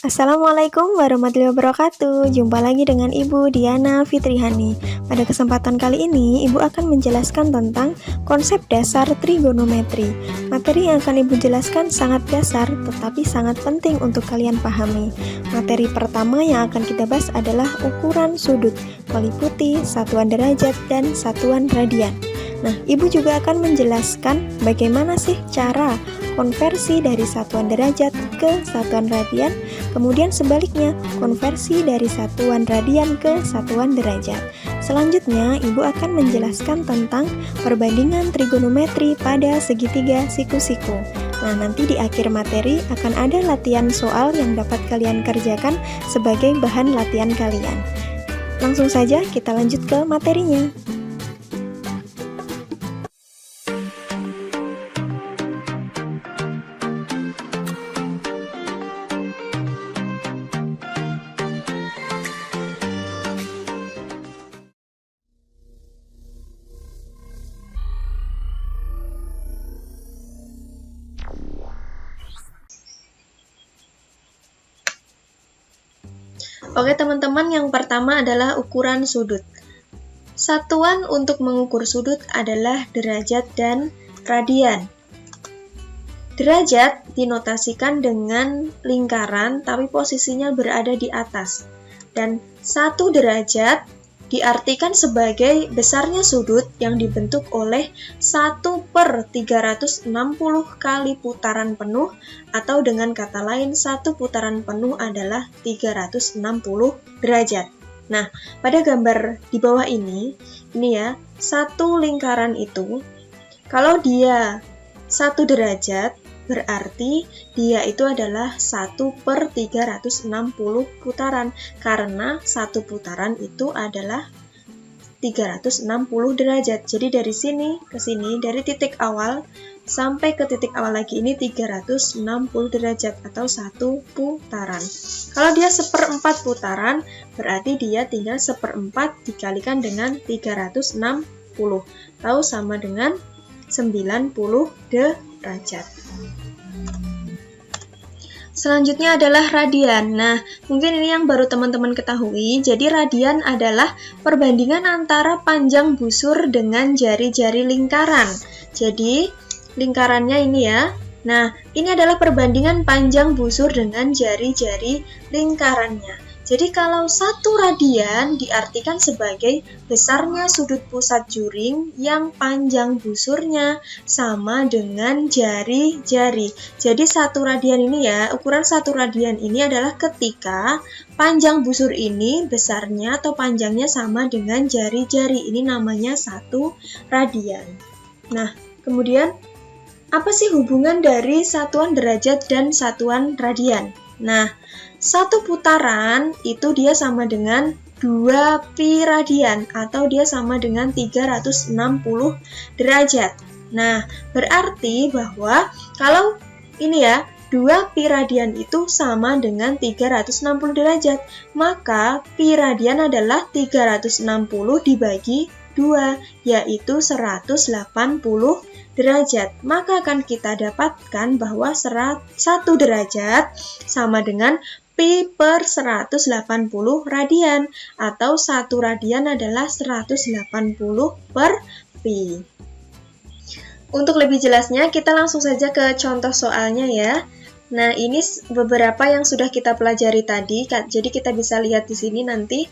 Assalamualaikum warahmatullahi wabarakatuh. Jumpa lagi dengan Ibu Diana Fitrihani. Pada kesempatan kali ini, Ibu akan menjelaskan tentang konsep dasar trigonometri. Materi yang akan Ibu jelaskan sangat dasar, tetapi sangat penting untuk kalian pahami. Materi pertama yang akan kita bahas adalah ukuran sudut, meliputi satuan derajat dan satuan radian. Nah, Ibu juga akan menjelaskan bagaimana sih cara konversi dari satuan derajat ke satuan radian, kemudian sebaliknya konversi dari satuan radian ke satuan derajat. Selanjutnya, Ibu akan menjelaskan tentang perbandingan trigonometri pada segitiga siku-siku. Nah, nanti di akhir materi akan ada latihan soal yang dapat kalian kerjakan sebagai bahan latihan kalian. Langsung saja kita lanjut ke materinya. Oke teman-teman, yang pertama adalah ukuran sudut. Satuan untuk mengukur sudut adalah derajat dan radian. Derajat dinotasikan dengan lingkaran tapi posisinya berada di atas. Dan 1 derajat diartikan sebagai besarnya sudut yang dibentuk oleh 1/360 kali putaran penuh, atau dengan kata lain 1 putaran penuh adalah 360 derajat. Nah, pada gambar di bawah ini ya, satu lingkaran itu, kalau dia 1 derajat, berarti dia itu adalah 1/360 putaran, karena 1 putaran itu adalah 360 derajat. Jadi dari sini ke sini, dari titik awal sampai ke titik awal lagi ini 360 derajat atau 1 putaran. Kalau dia 1/4 putaran, berarti dia tinggal 1/4 dikalikan dengan 360, atau sama dengan 90 derajat. Selanjutnya adalah radian. Nah, mungkin ini yang baru teman-teman ketahui. Jadi radian adalah perbandingan antara panjang busur dengan jari-jari lingkaran. Jadi lingkarannya ini ya. Nah, ini adalah perbandingan panjang busur dengan jari-jari lingkarannya. Jadi kalau 1 radian diartikan sebagai besarnya sudut pusat juring yang panjang busurnya sama dengan jari-jari. Jadi 1 radian ini ya, ukuran 1 radian ini adalah ketika panjang busur ini besarnya atau panjangnya sama dengan jari-jari. Ini namanya 1 radian. Nah, kemudian apa sih hubungan dari satuan derajat dan satuan radian? Nah, 1 putaran itu dia sama dengan 2 pi radian, atau dia sama dengan 360 derajat. Nah, berarti bahwa kalau ini ya, 2 pi radian itu sama dengan 360 derajat, maka pi radian adalah 360 dibagi 2, yaitu 180 derajat. Maka akan kita dapatkan bahwa 1 derajat sama dengan pi per 180 radian, atau 1 radian adalah 180 per pi. Untuk lebih jelasnya, kita langsung saja ke contoh soalnya ya. Nah, ini beberapa yang sudah kita pelajari tadi, jadi kita bisa lihat di sini nanti.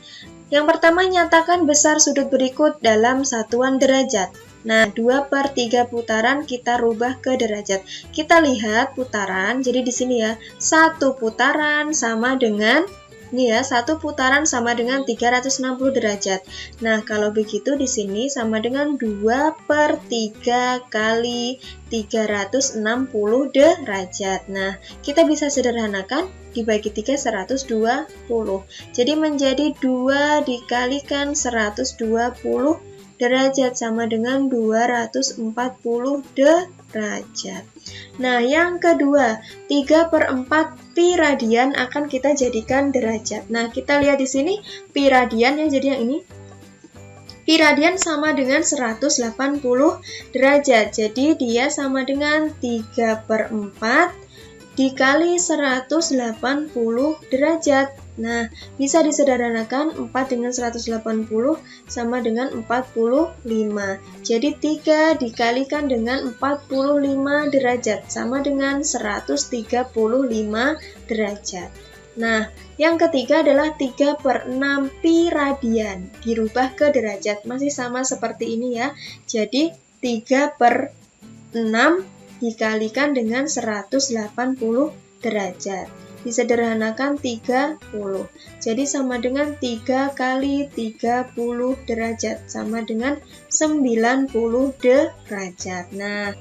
Yang pertama, nyatakan besar sudut berikut dalam satuan derajat. Nah, 2/3 putaran kita rubah ke derajat. Kita lihat putaran, jadi di sini ya, 1 putaran sama dengan, ini ya, 1 putaran sama dengan 360 derajat. Nah, kalau begitu di sini sama dengan 2/3 kali 360 derajat. Nah, kita bisa sederhanakan, dibagi 3, 120. Jadi menjadi 2 dikalikan 120 derajat sama dengan 240 derajat. Nah, yang kedua, 3/4 pi radian akan kita jadikan derajat. Nah, kita lihat di sini pi radian ya, jadi yang ini. Pi radian sama dengan 180 derajat. Jadi dia sama dengan 3/4 dikali 180 derajat. Nah, bisa disederhanakan 4 dengan 180 sama dengan 45. Jadi 3 dikalikan dengan 45 derajat sama dengan 135 derajat. Nah, yang ketiga adalah 3/6 pi radian. Dirubah ke derajat, masih sama seperti ini ya. Jadi 3/6 dikalikan dengan 180 derajat. Disederhanakan 30. Jadi sama dengan 3 kali 30 derajat. Sama dengan 90 derajat. Nah,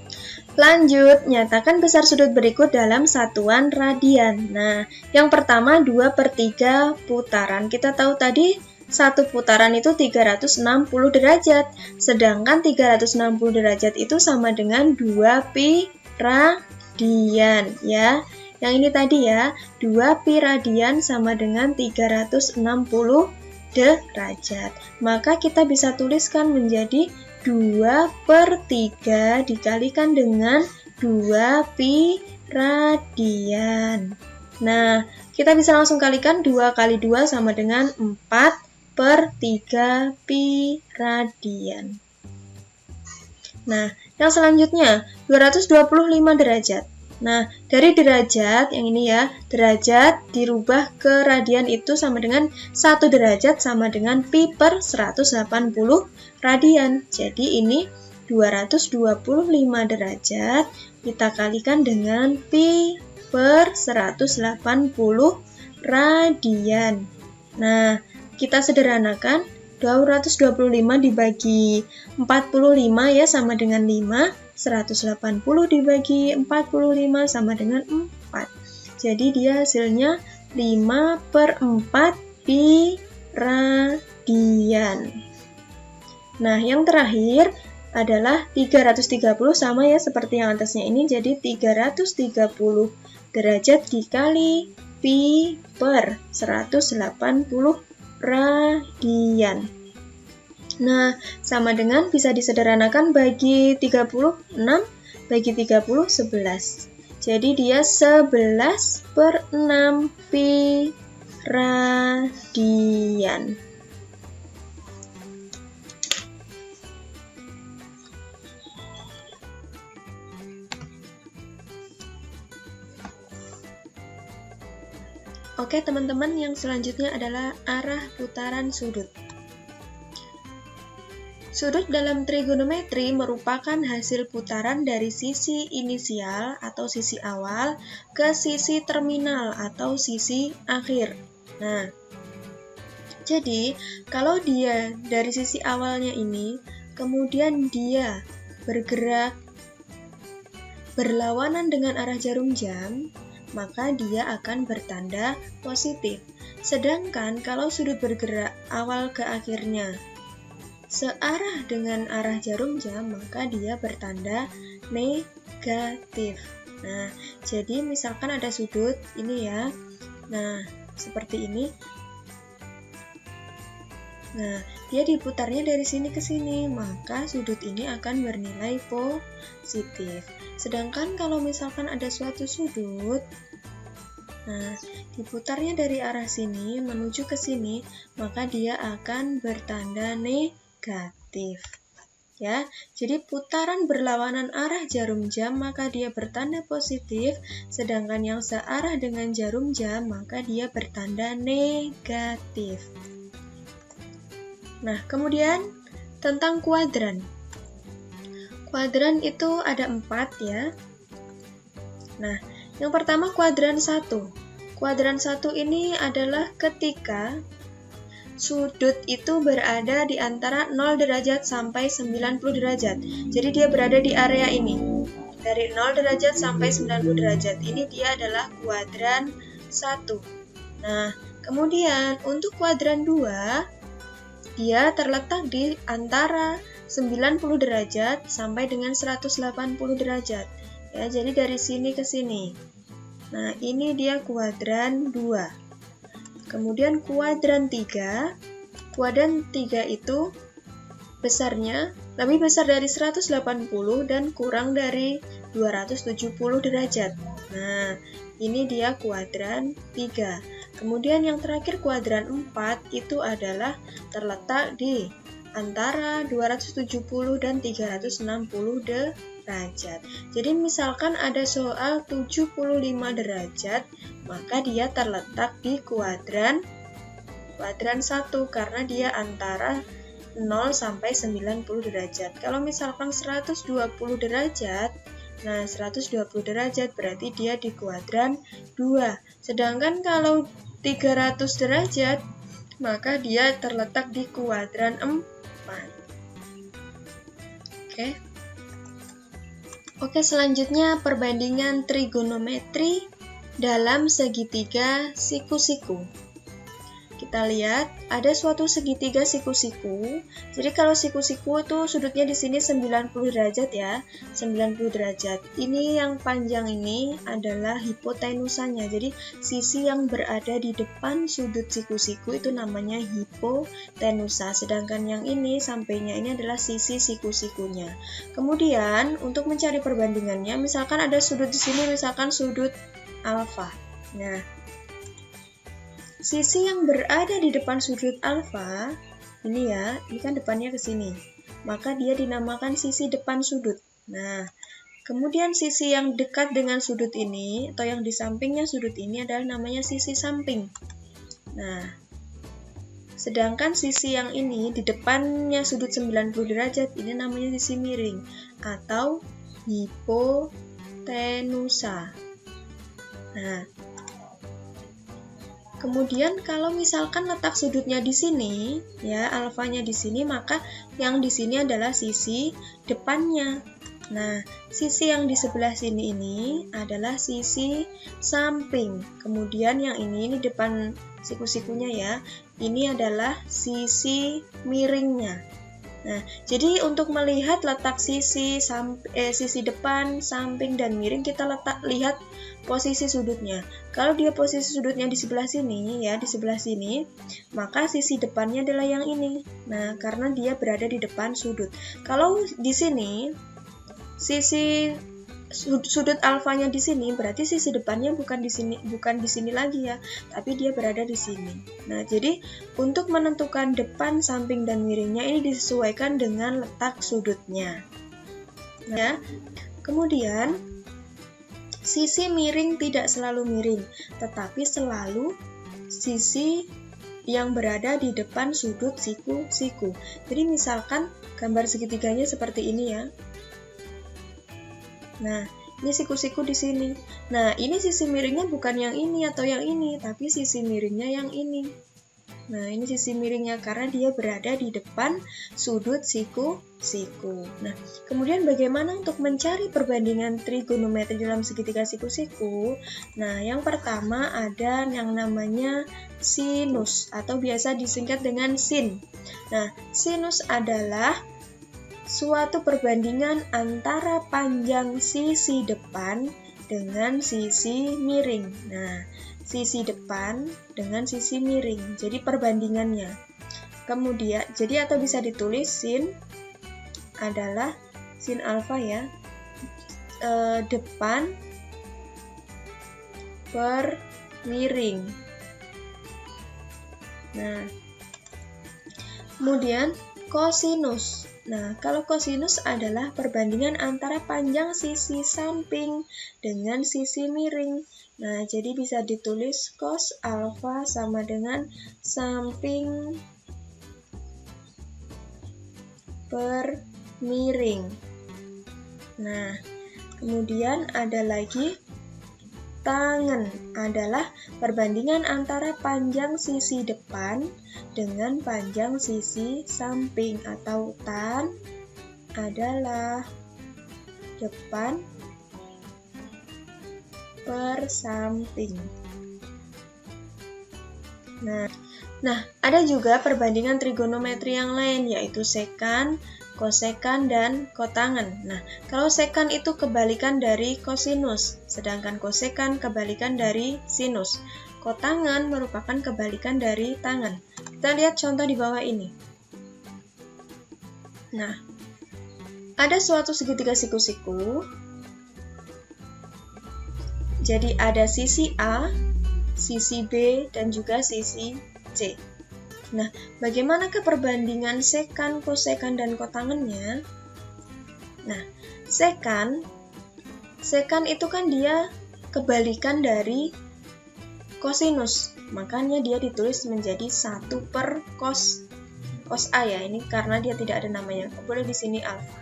lanjut, nyatakan besar sudut berikut dalam satuan radian. Nah, yang pertama 2/3 putaran. Kita tahu tadi satu putaran itu 360 derajat. Sedangkan 360 derajat itu sama dengan 2 pi radian ya. Yang ini tadi ya, 2 pi radian sama dengan 360 derajat. Maka kita bisa tuliskan menjadi 2/3 dikalikan dengan 2 pi radian. Nah, kita bisa langsung kalikan 2 kali 2 sama dengan 4/3 pi radian. Nah, yang selanjutnya 225 derajat. Nah, dari derajat, yang ini ya, derajat dirubah ke radian itu sama dengan 1 derajat sama dengan pi per 180 radian. Jadi ini 225 derajat kita kalikan dengan pi per 180 radian. Nah, kita sederhanakan 225 dibagi 45 ya sama dengan 5. 180 dibagi 45 sama dengan 4. Jadi dia hasilnya 5/4 pi radian. Nah, yang terakhir adalah 330 sama ya seperti yang atasnya ini. Jadi 330 derajat dikali pi per 180 radian. Nah, sama dengan bisa disederhanakan bagi 36, bagi 30, 11. Jadi dia 11/6 pi radian. Oke teman-teman, yang selanjutnya adalah arah putaran sudut. Sudut dalam trigonometri merupakan hasil putaran dari sisi inisial atau sisi awal ke sisi terminal atau sisi akhir. Nah, jadi kalau dia dari sisi awalnya ini, kemudian dia bergerak berlawanan dengan arah jarum jam, maka dia akan bertanda positif. Sedangkan kalau sudut bergerak awal ke akhirnya searah dengan arah jarum jam, maka dia bertanda negatif. Nah, jadi misalkan ada sudut ini ya. Nah, seperti ini. Nah, dia diputarnya dari sini ke sini, maka sudut ini akan bernilai positif. Sedangkan kalau misalkan ada suatu sudut, nah, diputarnya dari arah sini menuju ke sini, maka dia akan bertanda negatif. Ya, jadi putaran berlawanan arah jarum jam maka dia bertanda positif, sedangkan yang searah dengan jarum jam maka dia bertanda negatif. Nah, kemudian tentang kuadran. Kuadran itu ada 4 ya. Nah, yang pertama kuadran 1. Kuadran 1 ini adalah ketika sudut itu berada di antara 0 derajat sampai 90 derajat. Jadi dia berada di area ini. Dari 0 derajat sampai 90 derajat. Ini dia adalah kuadran 1. Nah, kemudian untuk kuadran 2, dia terletak di antara 90 derajat sampai dengan 180 derajat. Ya, jadi dari sini ke sini. Nah, ini dia kuadran 2. Kemudian kuadran 3. Kuadran 3 itu besarnya lebih besar dari 180 dan kurang dari 270 derajat. Nah, ini dia kuadran 3. Kemudian yang terakhir kuadran 4 itu adalah terletak di antara 270 dan 360 derajat. Jadi misalkan ada soal 75 derajat, maka dia terletak di kuadran 1 karena dia antara 0 sampai 90 derajat. Kalau misalkan 120 derajat, nah 120 derajat berarti dia di kuadran 2. Sedangkan kalau 300 derajat, maka dia terletak di kuadran 4. Oke, selanjutnya perbandingan trigonometri dalam segitiga siku-siku. Kita lihat ada suatu segitiga siku-siku. Jadi kalau siku-siku itu sudutnya di sini 90 derajat ya, 90 derajat. Ini yang panjang ini adalah hipotenusanya. Jadi sisi yang berada di depan sudut siku-siku itu namanya hipotenusa. Sedangkan yang ini sampingnya ini adalah sisi siku-sikunya. Kemudian untuk mencari perbandingannya, misalkan ada sudut di sini, misalkan sudut alfa. Nah, sisi yang berada di depan sudut alfa, ini ya, ini kan depannya ke sini. Maka dia dinamakan sisi depan sudut. Nah, kemudian sisi yang dekat dengan sudut ini, atau yang di sampingnya sudut ini adalah namanya sisi samping. Nah, sedangkan sisi yang ini, di depannya sudut 90 derajat, ini namanya sisi miring, atau hipotenusa. Nah, kemudian kalau misalkan letak sudutnya di sini, ya alfanya di sini, maka yang di sini adalah sisi depannya. Nah, sisi yang di sebelah sini ini adalah sisi samping. Kemudian yang ini depan siku-sikunya ya, ini adalah sisi miringnya. Nah, jadi untuk melihat letak sisi depan, samping, dan miring, kita lihat posisi sudutnya. Kalau dia posisi sudutnya di sebelah sini, ya di sebelah sini, maka sisi depannya adalah yang ini. Nah, karena dia berada di depan sudut. Kalau di sini, sudut alfanya di sini, berarti sisi depannya bukan di sini lagi ya, tapi dia berada di sini. Nah, jadi untuk menentukan depan, samping, dan miringnya ini disesuaikan dengan letak sudutnya. Ya. Kemudian sisi miring tidak selalu miring, tetapi selalu sisi yang berada di depan sudut siku-siku. Jadi misalkan gambar segitiganya seperti ini ya. Nah, ini siku-siku di sini. Nah, ini sisi miringnya bukan yang ini atau yang ini, tapi sisi miringnya yang ini. Nah, ini sisi miringnya karena dia berada di depan sudut siku-siku. Nah, kemudian bagaimana untuk mencari perbandingan trigonometri dalam segitiga siku-siku? Nah, yang pertama ada yang namanya sinus atau biasa disingkat dengan sin. Nah, sinus adalah suatu perbandingan antara panjang sisi depan dengan sisi miring. Nah, sisi depan dengan sisi miring. Jadi perbandingannya. Kemudian, jadi atau bisa ditulis sin adalah sin alfa ya. Depan per miring. Nah, kemudian kosinus. Nah, kalau kosinus adalah perbandingan antara panjang sisi samping dengan sisi miring. Nah, jadi bisa ditulis cos alfa sama dengan samping per miring. Nah, kemudian ada lagi tangen adalah perbandingan antara panjang sisi depan dengan panjang sisi samping, atau tan adalah depan per samping. Nah, ada juga perbandingan trigonometri yang lain, yaitu sekan, kosekan, dan kotangen. Nah, kalau sekan itu kebalikan dari kosinus, sedangkan kosekan kebalikan dari sinus. Kotangen merupakan kebalikan dari tangen. Kita lihat contoh di bawah ini. Nah, ada suatu segitiga siku-siku. Jadi ada sisi A, sisi B, dan juga sisi C. Nah, bagaimana perbandingan sekan, kosekan, dan kotangennya? Nah, sekan itu kan dia kebalikan dari kosinus. Makanya dia ditulis menjadi 1 per cos A ya. Ini karena dia tidak ada namanya. Boleh di sini alfa.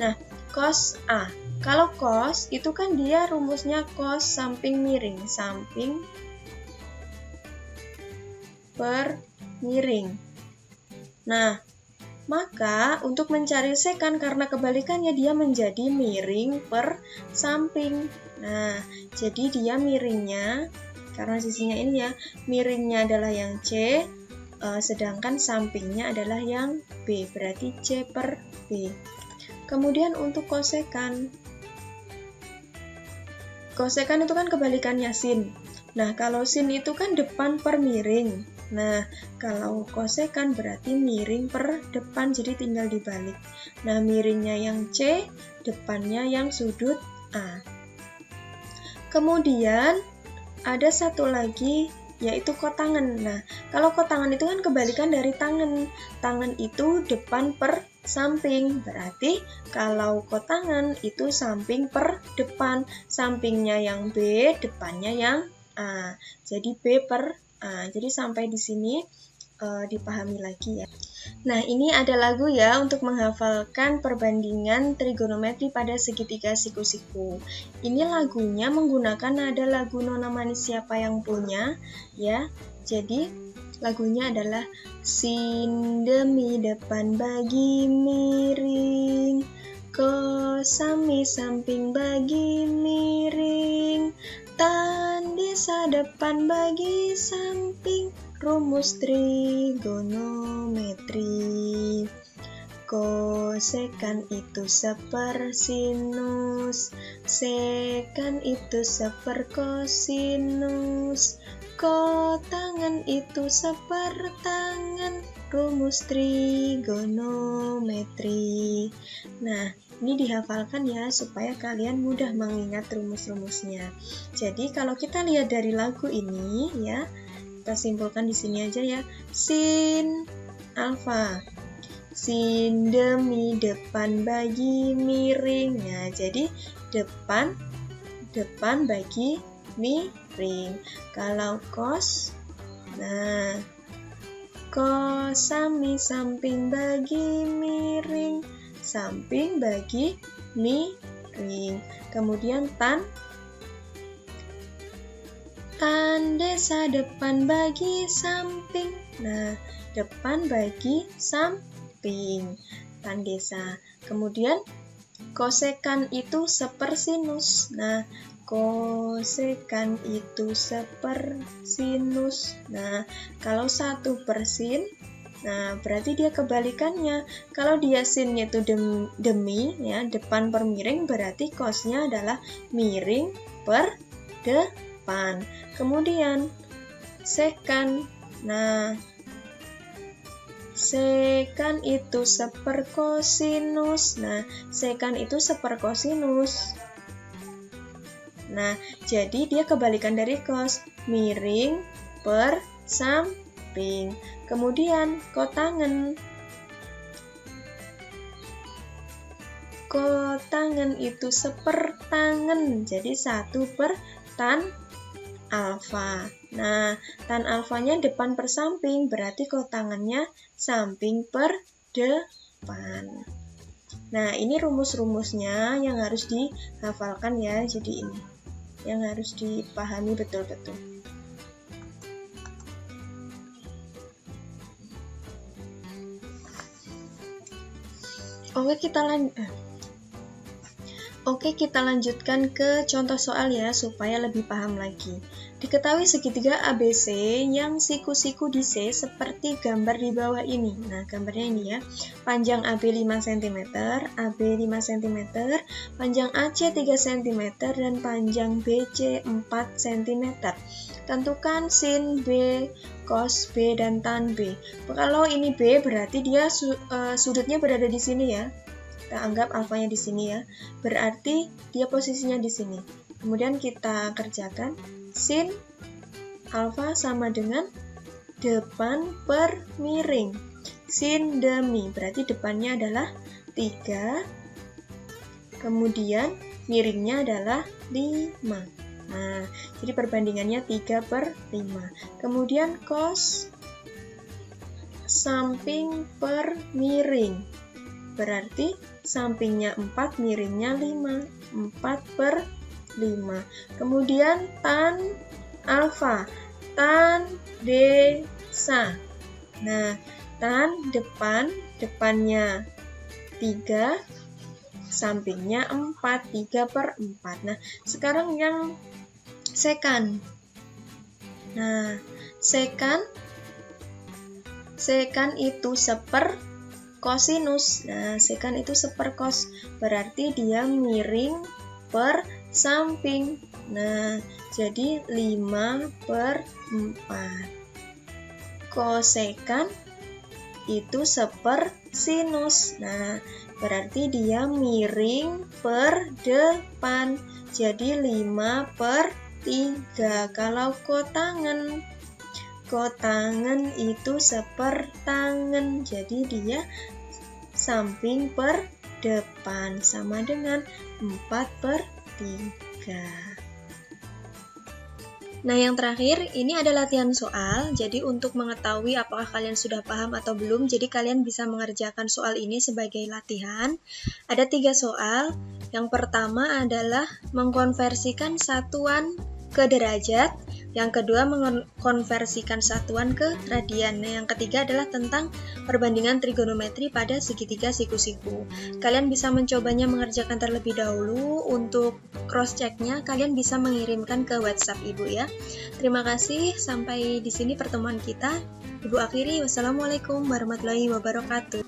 Nah, cos A. Kalau cos itu kan dia rumusnya cos samping miring, samping per miring. Nah, maka untuk mencari sekan karena kebalikannya dia menjadi miring per samping. Nah, jadi dia miringnya, karena sisinya ini ya, miringnya adalah yang C, sedangkan sampingnya adalah yang B, berarti C per B. Kemudian untuk kosekan. Kosekan itu kan kebalikannya sin. Nah, kalau sin itu kan depan per miring. Nah, kalau kosekan berarti miring per depan, jadi tinggal dibalik. Nah, miringnya yang C, depannya yang sudut A. Kemudian, ada satu lagi, yaitu kotangen. Nah, kalau kotangen itu kan kebalikan dari tangen. Tangen itu depan per samping, berarti kalau kotangen itu samping per depan, sampingnya yang B, depannya yang A, jadi B per A. Jadi sampai di sini dipahami lagi ya. Nah, ini ada lagu ya untuk menghafalkan perbandingan trigonometri pada segitiga siku-siku. Ini lagunya menggunakan nada lagu Nona Manis Siapa Yang Punya ya. Jadi lagunya adalah sin demi depan bagi miring, kos sami samping bagi miring, tan desa depan bagi samping, rumus trigonometri. Kosekan itu sepersinus, sekan itu seperkosinus, kotangen itu sepertangen, rumus trigonometri. Nah, ini dihafalkan ya supaya kalian mudah mengingat rumus-rumusnya. Jadi kalau kita lihat dari lagu ini ya, kita simpulkan di sini aja ya. Sin alfa, sin demi depan bagi miring. Nah, jadi depan bagi miring. Kalau kos, nah kos sami samping bagi miring, samping bagi miring. Kemudian tan desa depan bagi samping. Nah, depan bagi samping, tan desa. Kemudian kosekan itu sepersinus. Nah, kosekan itu sepersinus. Nah, kalau 1 per sin, nah berarti dia kebalikannya. Kalau dia sinnya itu demi ya, depan per miring, berarti kosnya adalah miring per depan. Kemudian sekan. Nah, sekan itu seperkosinus. Nah, sekan itu seperkosinus. Nah, jadi dia kebalikan dari kos, miring per samping. Kemudian kotangen. Kotangen itu sepertangen, jadi 1 per tan alfa. Nah, tan alfanya depan per samping, berarti kotangennya samping per depan. Nah, ini rumus-rumusnya yang harus dihafalkan ya, jadi ini yang harus dipahami betul-betul. Oke, kita lanjutkan ke contoh soal ya, supaya lebih paham lagi. Diketahui segitiga ABC yang siku-siku di C seperti gambar di bawah ini. Nah, gambarnya ini ya. Panjang AB 5 cm, AB 5 cm, panjang AC 3 cm, dan panjang BC 4 cm. Tentukan sin B, cos B, dan tan B. Kalau ini B berarti dia sudutnya berada di sini ya. Kita anggap alfanya di sini ya. Berarti dia posisinya di sini. Kemudian kita kerjakan. Sin alfa sama dengan depan per miring. Sin demi, berarti depannya adalah 3, kemudian miringnya adalah 5. Nah, jadi perbandingannya 3 per 5. Kemudian cos samping per miring, berarti sampingnya 4, miringnya 5. 4 per 5. Kemudian tan alfa, tan desa. Nah, tan depannya 3, sampingnya 4, 3 per 4. Nah, sekarang yang sekan. Nah, sekan itu seper kosinus. Nah, sekan itu seper kos, berarti dia miring per samping. Nah, jadi 5 per 4. Kosekan itu seper sinus. Nah, berarti dia miring per depan. Jadi 5 per 3. Kalau kotangen itu sepertangen. Jadi dia samping per depan, sama dengan 4 per 3. Nah, yang terakhir, ini ada latihan soal. Jadi, untuk mengetahui apakah kalian sudah paham atau belum, jadi kalian bisa mengerjakan soal ini sebagai latihan. Ada 3 soal. Yang pertama adalah mengkonversikan satuan ke derajat. Yang kedua, mengkonversikan satuan ke radian. Nah, yang ketiga adalah tentang perbandingan trigonometri pada segitiga siku-siku. Kalian bisa mencobanya mengerjakan terlebih dahulu. Untuk cross-check-nya, kalian bisa mengirimkan ke WhatsApp Ibu ya. Terima kasih, sampai di sini pertemuan kita. Ibu akhiri, wassalamualaikum warahmatullahi wabarakatuh.